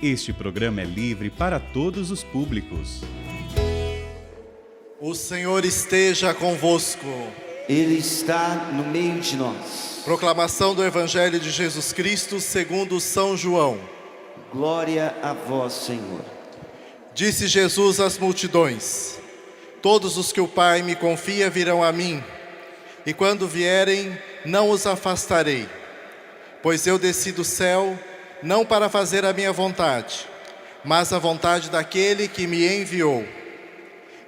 Este programa é livre para todos os públicos. O Senhor esteja convosco. Ele está no meio de nós. Proclamação do Evangelho de Jesus Cristo segundo São João. Glória a vós, Senhor. Disse Jesus às multidões: todos os que o Pai me confia virão a mim, e quando vierem, não os afastarei. Pois eu desci do céu, não para fazer a minha vontade, mas a vontade daquele que me enviou.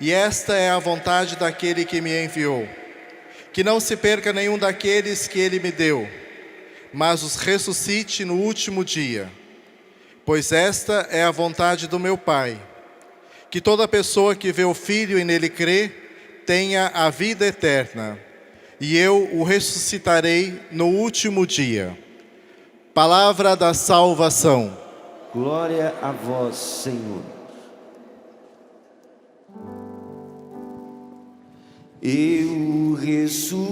E esta é a vontade daquele que me enviou: que não se perca nenhum daqueles que ele me deu, mas os ressuscite no último dia. Pois esta é a vontade do meu Pai, que toda pessoa que vê o Filho e nele crê, tenha a vida eterna, e eu o ressuscitarei no último dia. Palavra da salvação. Glória a vós, Senhor. Eu ressuscitarei,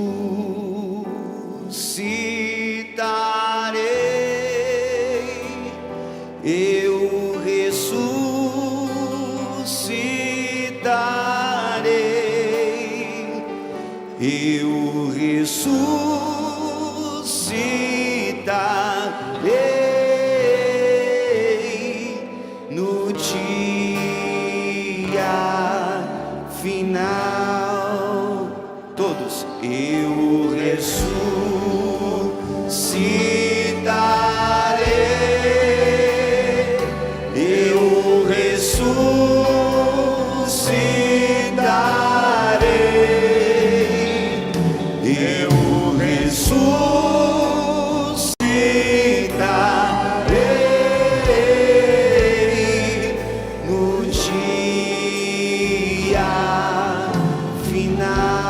eu ressuscitarei, eu ressuscitarei no dia final. Todos, eu ressuscitarei, eu ressuscitarei, eu ressuscitarei no dia final.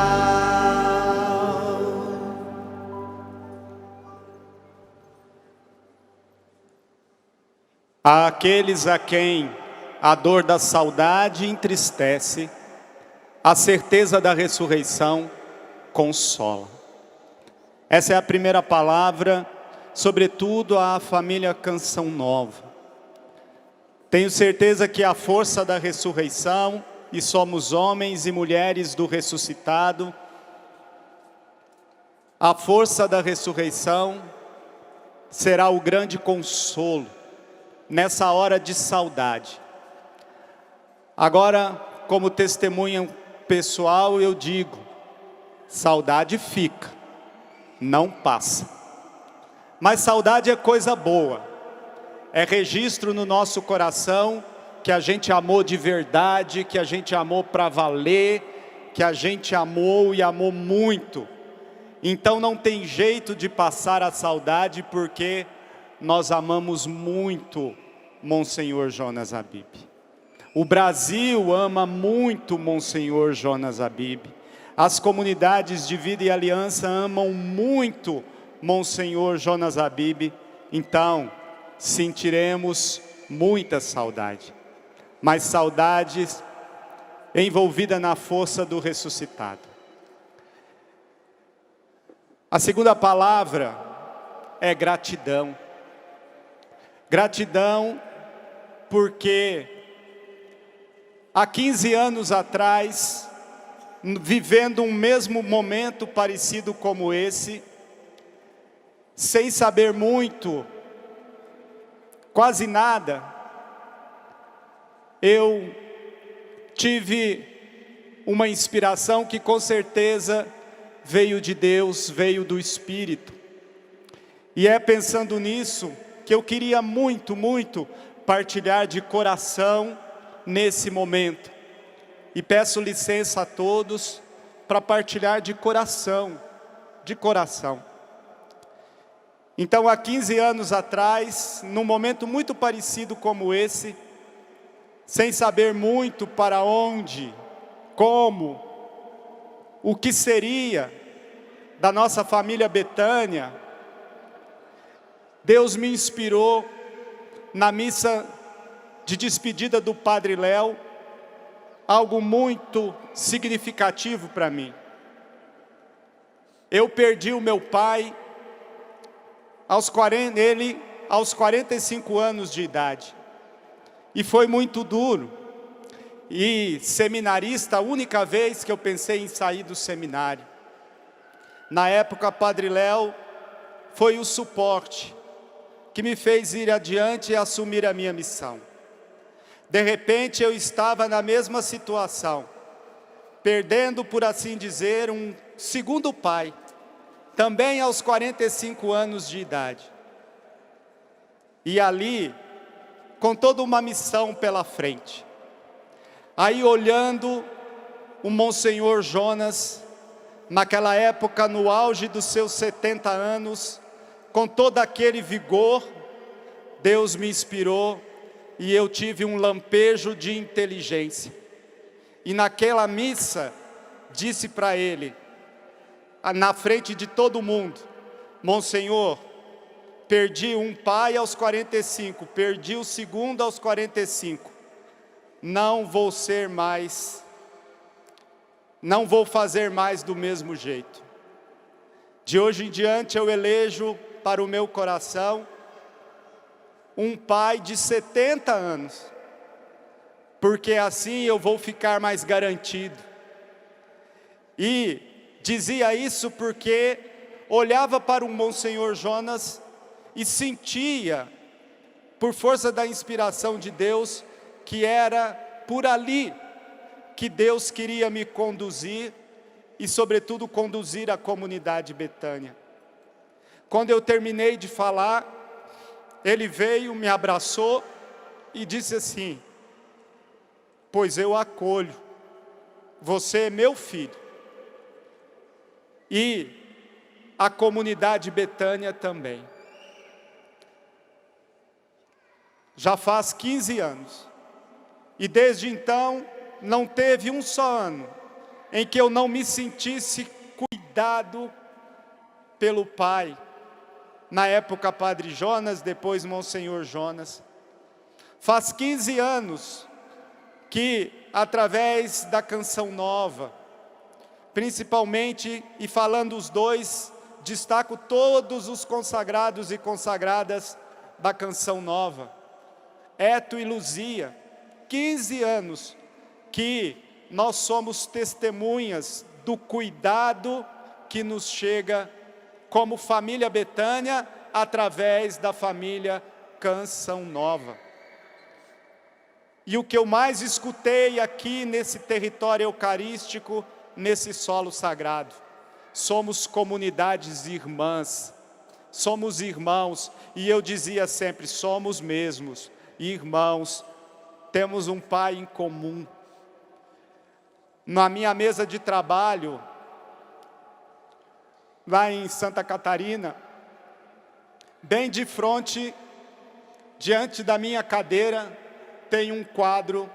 Àqueles a quem a dor da saudade entristece, a certeza da ressurreição consola. Essa é a primeira palavra, sobretudo à família Canção Nova. Tenho certeza que a força da ressurreição, e somos homens e mulheres do ressuscitado, a força da ressurreição será o grande consolo nessa hora de saudade. Agora, como testemunha pessoal, eu digo: saudade fica, não passa. Mas saudade é coisa boa, é registro no nosso coração que a gente amou de verdade, que a gente amou para valer, que a gente amou e amou muito. Então não tem jeito de passar a saudade, porque nós amamos muito Monsenhor Jonas Habib. O Brasil ama muito Monsenhor Jonas Habib. As comunidades de vida e aliança amam muito Monsenhor Jonas Habib. Então, sentiremos muita saudade. Mas saudades envolvida na força do ressuscitado. A segunda palavra é gratidão. Gratidão porque há 15 anos atrás, vivendo um mesmo momento parecido como esse, sem saber muito, quase nada, eu tive uma inspiração que com certeza veio de Deus, veio do Espírito. E é pensando nisso que eu queria muito, muito partilhar de coração nesse momento. E peço licença a todos para partilhar de coração, de coração. Então, há 15 anos atrás, num momento muito parecido como esse, sem saber muito para onde, como, o que seria da nossa família Betânia, Deus me inspirou na missa de despedida do Padre Léo, algo muito significativo para mim. Eu perdi o meu pai ele aos 45 anos de idade. E foi muito duro. E seminarista, a única vez que eu pensei em sair do seminário. Na época, Padre Léo foi o suporte que me fez ir adiante e assumir a minha missão. De repente, eu estava na mesma situação, perdendo, por assim dizer, um segundo pai, também aos 45 anos de idade. E ali, com toda uma missão pela frente. Aí olhando o Monsenhor Jonas, naquela época no auge dos seus 70 anos, com todo aquele vigor, Deus me inspirou e eu tive um lampejo de inteligência. E naquela missa, disse para ele, na frente de todo mundo: Monsenhor, perdi um pai aos 45, perdi o segundo aos 45. Não vou fazer mais do mesmo jeito. De hoje em diante eu elejo para o meu coração um pai de 70 anos, porque assim eu vou ficar mais garantido. E dizia isso porque olhava para o Monsenhor Jonas e sentia, por força da inspiração de Deus, que era por ali que Deus queria me conduzir e, sobretudo, conduzir a comunidade Betânia. Quando eu terminei de falar, ele veio, me abraçou e disse assim: pois eu acolho, você é meu filho, e a comunidade Betânia também. Já faz 15 anos. E desde então, não teve um só ano em que eu não me sentisse cuidado pelo Pai. Na época, Padre Jonas, depois Monsenhor Jonas. Faz 15 anos que, através da Canção Nova, principalmente, e falando os dois, destaco todos os consagrados e consagradas da Canção Nova, Eto e Luzia, 15 anos que nós somos testemunhas do cuidado que nos chega como família Betânia, através da família Canção Nova. E o que eu mais escutei aqui nesse território eucarístico, nesse solo sagrado: somos comunidades irmãs, somos irmãos. E eu dizia sempre: somos mesmos irmãos, temos um Pai em comum. Na minha mesa de trabalho, lá em Santa Catarina, bem de frente, diante da minha cadeira, tem um quadro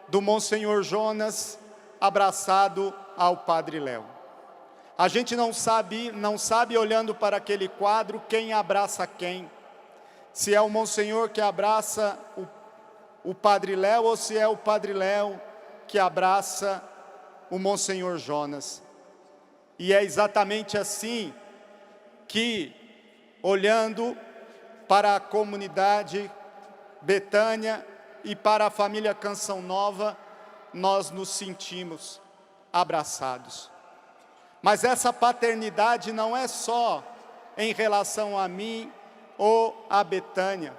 do Monsenhor Jonas abraçado ao Padre Léo. A gente não sabe olhando para aquele quadro quem abraça quem. Se é o Monsenhor que abraça o Padre Léo ou se é o Padre Léo que abraça o Monsenhor Jonas. E é exatamente assim que, olhando para a comunidade Betânia e para a família Canção Nova, nós nos sentimos abraçados. Mas essa paternidade não é só em relação a mim ou a Betânia.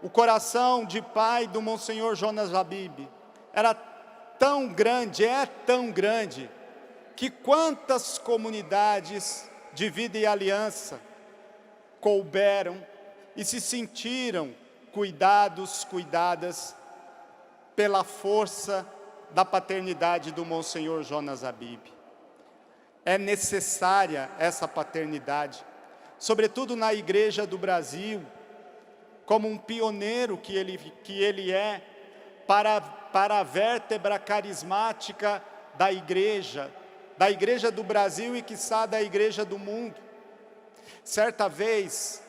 O coração de pai do Monsenhor Jonas Habib era tão grande, é tão grande, que quantas comunidades de vida e aliança couberam e se sentiram cuidadas pela força da paternidade do Monsenhor Jonas Habib. É necessária essa paternidade, sobretudo na Igreja do Brasil, como um pioneiro que ele é para a vértebra carismática da Igreja do Brasil e, quiçá, da Igreja do mundo. Certa vez,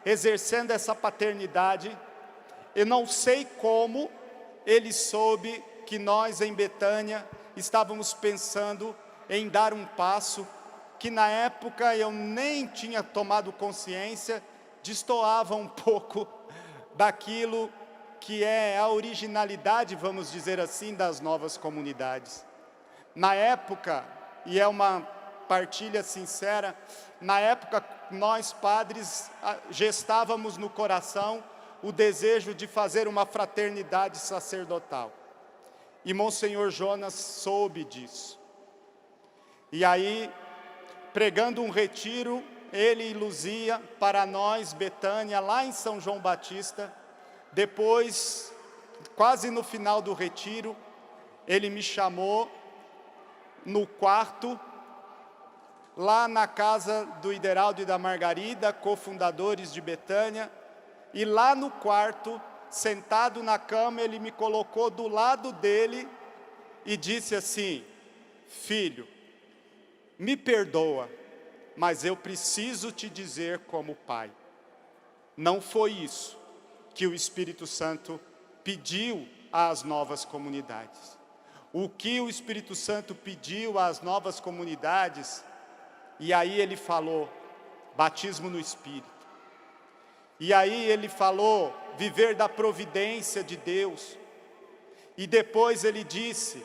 exercendo essa paternidade, eu não sei como ele soube que nós em Betânia estávamos pensando em dar um passo que na época eu nem tinha tomado consciência, destoava um pouco daquilo que é a originalidade, vamos dizer assim, das novas comunidades. Na época, e é uma partilha sincera, na época nós padres gestávamos no coração o desejo de fazer uma fraternidade sacerdotal. E Monsenhor Jonas soube disso. E aí, pregando um retiro, ele e Luzia, para nós, Betânia, lá em São João Batista, depois, quase no final do retiro, ele me chamou no quarto, lá na casa do Ideraldo e da Margarida, cofundadores de Betânia, e lá no quarto, sentado na cama, ele me colocou do lado dele e disse assim: filho, me perdoa, mas eu preciso te dizer como pai. Não foi isso que o Espírito Santo pediu às novas comunidades. O que o Espírito Santo pediu às novas comunidades, e aí ele falou, batismo no Espírito. E aí ele falou, viver da providência de Deus. E depois ele disse,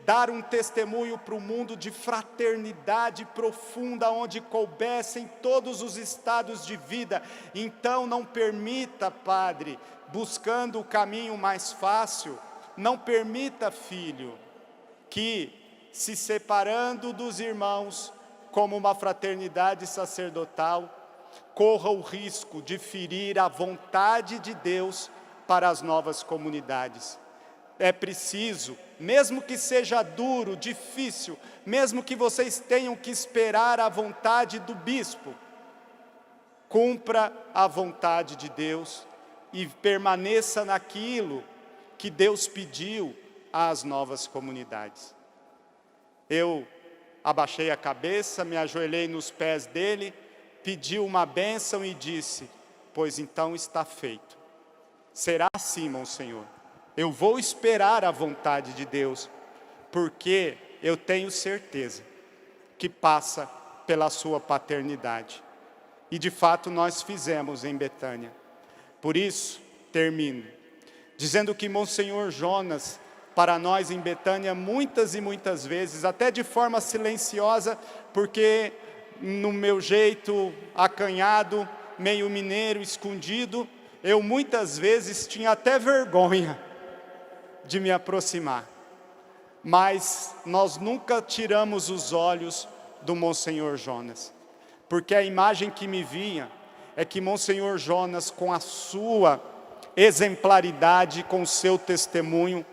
dar um testemunho para o mundo de fraternidade profunda, onde coubessem todos os estados de vida. Então não permita, Padre, buscando o caminho mais fácil, não permita, filho, que se separando dos irmãos, como uma fraternidade sacerdotal, corra o risco de ferir a vontade de Deus para as novas comunidades. É preciso, mesmo que seja duro, difícil, mesmo que vocês tenham que esperar a vontade do bispo, cumpra a vontade de Deus e permaneça naquilo que Deus pediu às novas comunidades. Eu abaixei a cabeça, me ajoelhei nos pés dele, pedi uma bênção e disse, pois então está feito. Será assim, Monsenhor. Eu vou esperar a vontade de Deus, porque eu tenho certeza que passa pela sua paternidade. E de fato nós fizemos em Betânia. Por isso, termino, dizendo que Monsenhor Jonas, para nós em Betânia, muitas e muitas vezes, até de forma silenciosa, porque no meu jeito acanhado, meio mineiro, escondido, eu muitas vezes tinha até vergonha de me aproximar. Mas nós nunca tiramos os olhos do Monsenhor Jonas, porque a imagem que me vinha é que Monsenhor Jonas, com a sua exemplaridade, com o seu testemunho,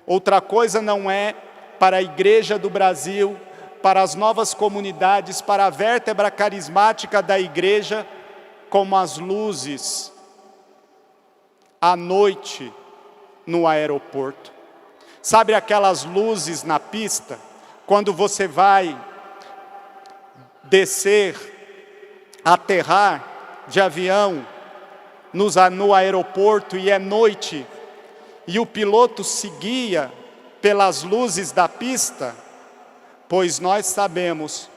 outra coisa não é para a Igreja do Brasil, para as novas comunidades, para a vértebra carismática da Igreja, como as luzes à noite no aeroporto. Sabe aquelas luzes na pista, quando você vai descer, aterrar de avião no aeroporto e é noite, e o piloto seguia pelas luzes da pista? Pois nós sabemos,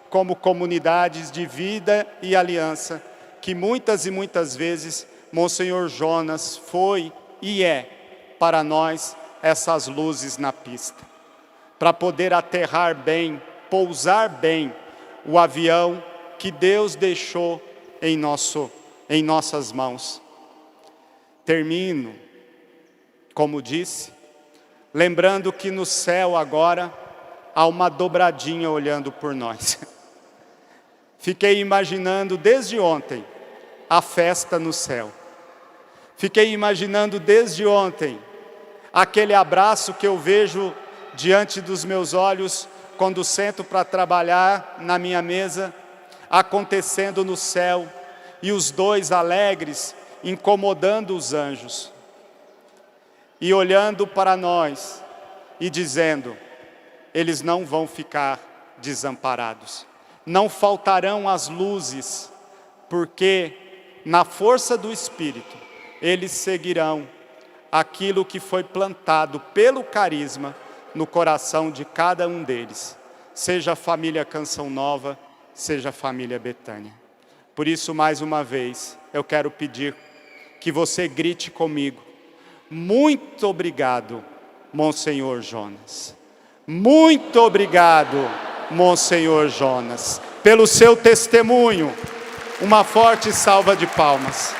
como comunidades de vida e aliança, que muitas e muitas vezes Monsenhor Jonas foi e é para nós essas luzes na pista, para poder aterrar bem, pousar bem o avião que Deus deixou em nossas mãos. Termino, como disse, lembrando que no céu agora há uma dobradinha olhando por nós. Fiquei imaginando desde ontem a festa no céu. Fiquei imaginando desde ontem aquele abraço que eu vejo diante dos meus olhos quando sento para trabalhar na minha mesa, acontecendo no céu, e os dois alegres incomodando os anjos e olhando para nós e dizendo: eles não vão ficar desamparados, não faltarão as luzes, porque na força do Espírito eles seguirão aquilo que foi plantado pelo carisma no coração de cada um deles, seja a família Canção Nova, seja a família Betânia. Por isso, mais uma vez, eu quero pedir que você grite comigo: muito obrigado, Monsenhor Jonas. Muito obrigado, Monsenhor Jonas, pelo seu testemunho. Uma forte salva de palmas.